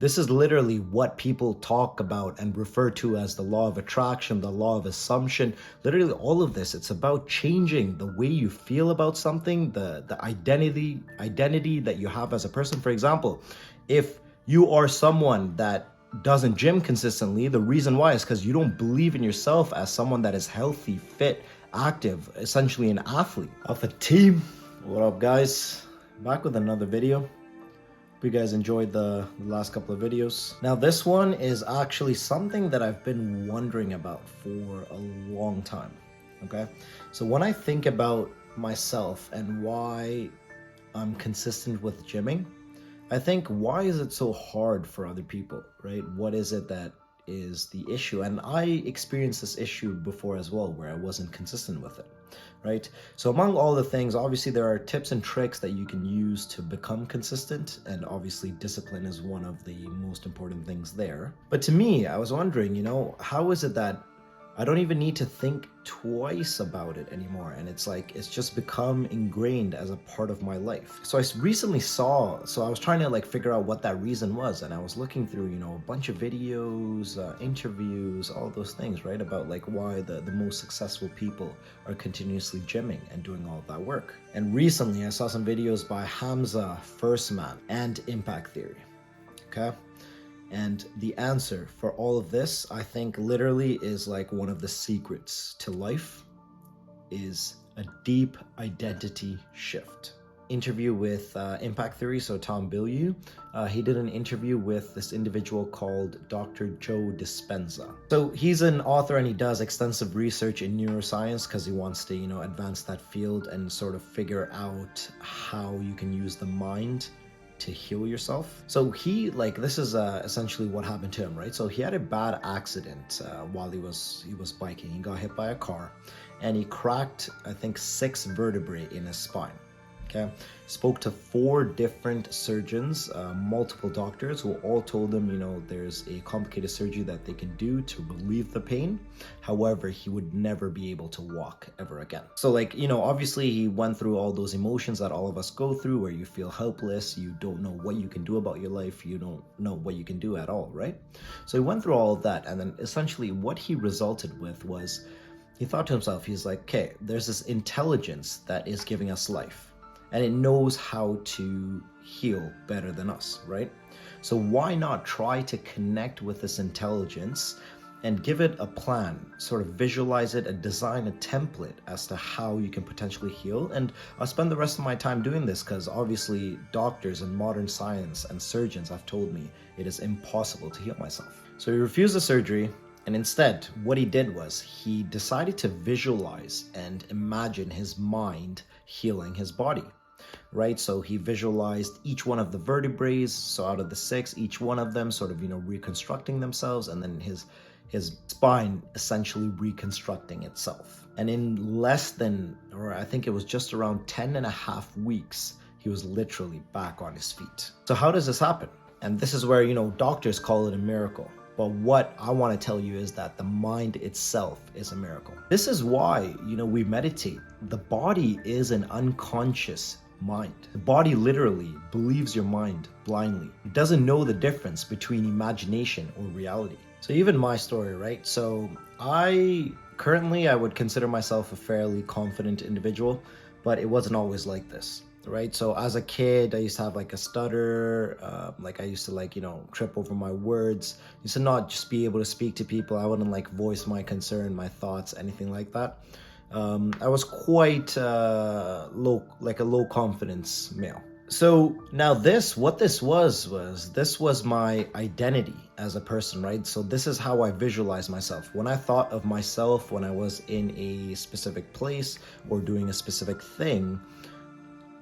This is literally what people talk about and refer to as the law of attraction, the law of assumption. Literally all of this, it's about changing the way you feel about something, the identity that you have as a person. For example, if you are someone that doesn't gym consistently, the reason why is because you don't believe in yourself as someone that is healthy, fit, active, essentially an athlete. Alpha team, what up guys? Back with another video. Hope you guys enjoyed the last couple of videos. Now this one is actually something that I've been wondering about for a long time, okay? So when I think about myself and why I'm consistent with gymming, I think, why is it so hard for other people, right? What is it that is the issue? And I experienced this issue before as well, where I wasn't consistent with it, right? So among all the things, obviously there are tips and tricks that you can use to become consistent, and obviously discipline is one of the most important things there. But to me, I was wondering, how is it that I don't even need to think twice about it anymore, and it's like it's just become ingrained as a part of my life. So I recently so I was trying to figure out what that reason was, and I was looking through a bunch of videos, interviews, all those things, right, about why the most successful people are continuously gymming and doing all of that work. And recently I saw some videos by Hamza, First Man, and Impact Theory, okay? And the answer for all of this, I think, literally is one of the secrets to life is a deep identity shift. Interview with Impact Theory, so Tom Bilyeu, he did an interview with this individual called Dr. Joe Dispenza. So he's an author and he does extensive research in neuroscience because he wants to, advance that field and sort of figure out how you can use the mind to heal yourself. So this is essentially what happened to him, right? So he had a bad accident while he was biking. He got hit by a car and he cracked, I think, 6 vertebrae in his spine. Okay, spoke to 4 different surgeons, multiple doctors, who all told him, there's a complicated surgery that they can do to relieve the pain. However, he would never be able to walk ever again. So obviously he went through all those emotions that all of us go through, where you feel helpless, you don't know what you can do about your life, you don't know what you can do at all, right? So he went through all of that, and then essentially what he resulted with was, he thought to himself, he's like, okay, there's this intelligence that is giving us life, and it knows how to heal better than us, right? So why not try to connect with this intelligence and give it a plan, sort of visualize it and design a template as to how you can potentially heal. And I'll spend the rest of my time doing this because obviously doctors and modern science and surgeons have told me it is impossible to heal myself. So he refused the surgery, and instead what he did was he decided to visualize and imagine his mind healing his body. Right, so he visualized each one of the vertebrae, so out of the 6, each one of them sort of reconstructing themselves, and then his spine essentially reconstructing itself. And in less than, or I think it was just around 10.5 weeks, he was literally back on his feet. So how does this happen? And this is where doctors call it a miracle. But what I want to tell you is that the mind itself is a miracle. This is why we meditate. The body is an unconscious mind. The body literally believes your mind blindly. It doesn't know the difference between imagination or reality. So even my story, right? So I would consider myself a fairly confident individual, but it wasn't always like this, right? So as a kid, I used to have a stutter, I used to trip over my words. I used to not just be able to speak to people. I wouldn't voice my concern, my thoughts, anything like that. I was quite a low confidence male. So now what this was my identity as a person, right? So this is how I visualize myself. When I thought of myself when I was in a specific place or doing a specific thing,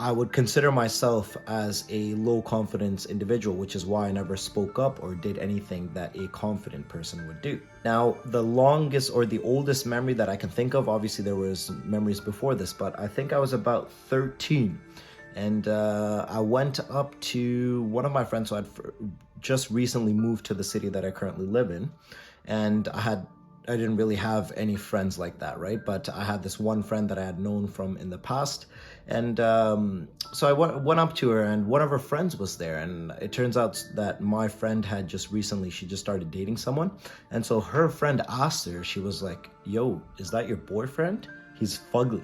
I would consider myself as a low confidence individual, which is why I never spoke up or did anything that a confident person would do. Now, the longest or the oldest memory that I can think of, obviously there was memories before this, but I think I was about 13. And I went up to one of my friends who had just recently moved to the city that I currently live in. And I had didn't really have any friends like that, right? But I had this one friend that I had known from in the past, and so I went up to her, and one of her friends was there, and it turns out that my friend had she just started dating someone, and so her friend asked her, she was like, "Yo, is that your boyfriend? He's fugly."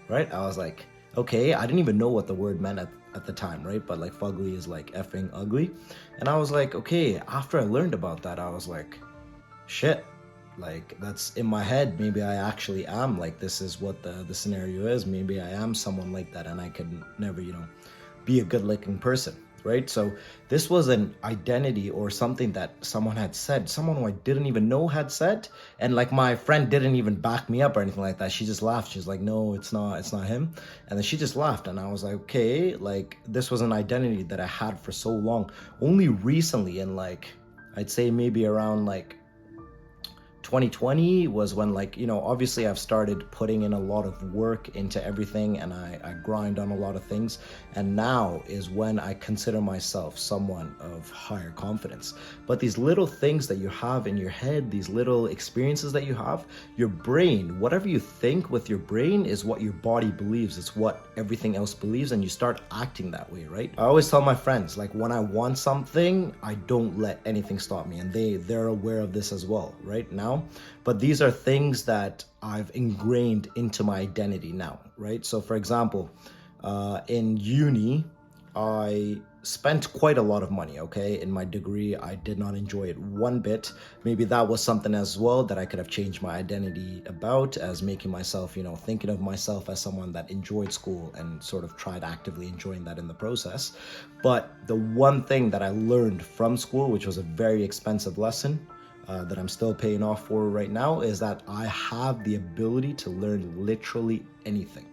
Right? I was like, okay, I didn't even know what the word meant at the time, right? But like fugly is like effing ugly. And I was like, okay, after I learned about that, I was like, shit, like that's in my head. Maybe I actually am like, this is what the scenario is. Maybe I am someone like that and I can never, be a good looking person. Right? So this was an identity or something that someone had said, someone who I didn't even know had said. And like my friend didn't even back me up or anything like that. She just laughed. She's like, no, it's not him. And then she just laughed. And I was like, okay, like this was an identity that I had for so long. Only recently, in like, I'd say maybe around like 2020 was when, like, obviously I've started putting in a lot of work into everything, and I grind on a lot of things, and now is when I consider myself someone of higher confidence. But these little things that you have in your head, these little experiences that you have, your brain, whatever you think with your brain is what your body believes. It's what everything else believes, and you start acting that way, right? I always tell my friends, like, when I want something, I don't let anything stop me, and they're aware of this as well right now. But these are things that I've ingrained into my identity now, right? So for example, in uni, I spent quite a lot of money, okay? In my degree, I did not enjoy it one bit. Maybe that was something as well that I could have changed my identity about, as making myself, thinking of myself as someone that enjoyed school and sort of tried actively enjoying that in the process. But the one thing that I learned from school, which was a very expensive lesson, that I'm still paying off for right now, is that I have the ability to learn literally anything.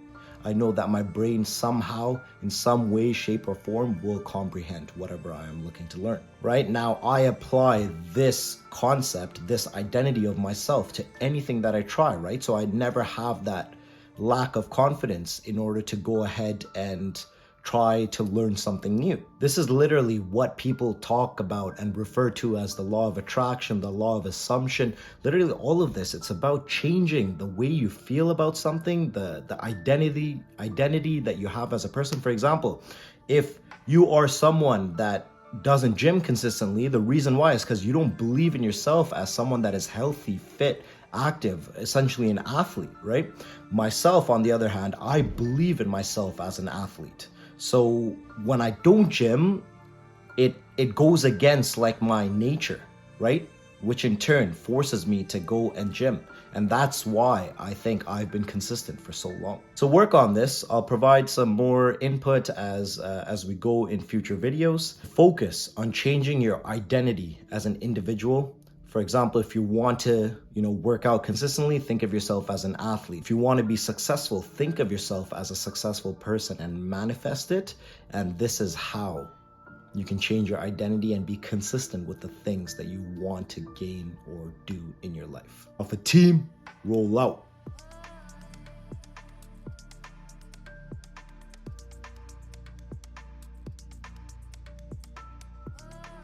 I know that my brain somehow, in some way, shape, or form, will comprehend whatever I am looking to learn. Right now, I apply this concept, this identity of myself to anything that I try, right? So I never have that lack of confidence in order to go ahead and try to learn something new. This is literally what people talk about and refer to as the law of attraction, the law of assumption. Literally all of this, it's about changing the way you feel about something, the identity that you have as a person. For example, if you are someone that doesn't gym consistently, the reason why is because you don't believe in yourself as someone that is healthy, fit, active, essentially an athlete, right? Myself, on the other hand, I believe in myself as an athlete. So when I don't gym, it goes against like my nature, right? Which in turn forces me to go and gym. And that's why I think I've been consistent for so long. So work on this. I'll provide some more input as we go in future videos. Focus on changing your identity as an individual. For example, if you want to, work out consistently, think of yourself as an athlete. If you want to be successful, think of yourself as a successful person and manifest it. And this is how you can change your identity and be consistent with the things that you want to gain or do in your life. Of a team, roll out.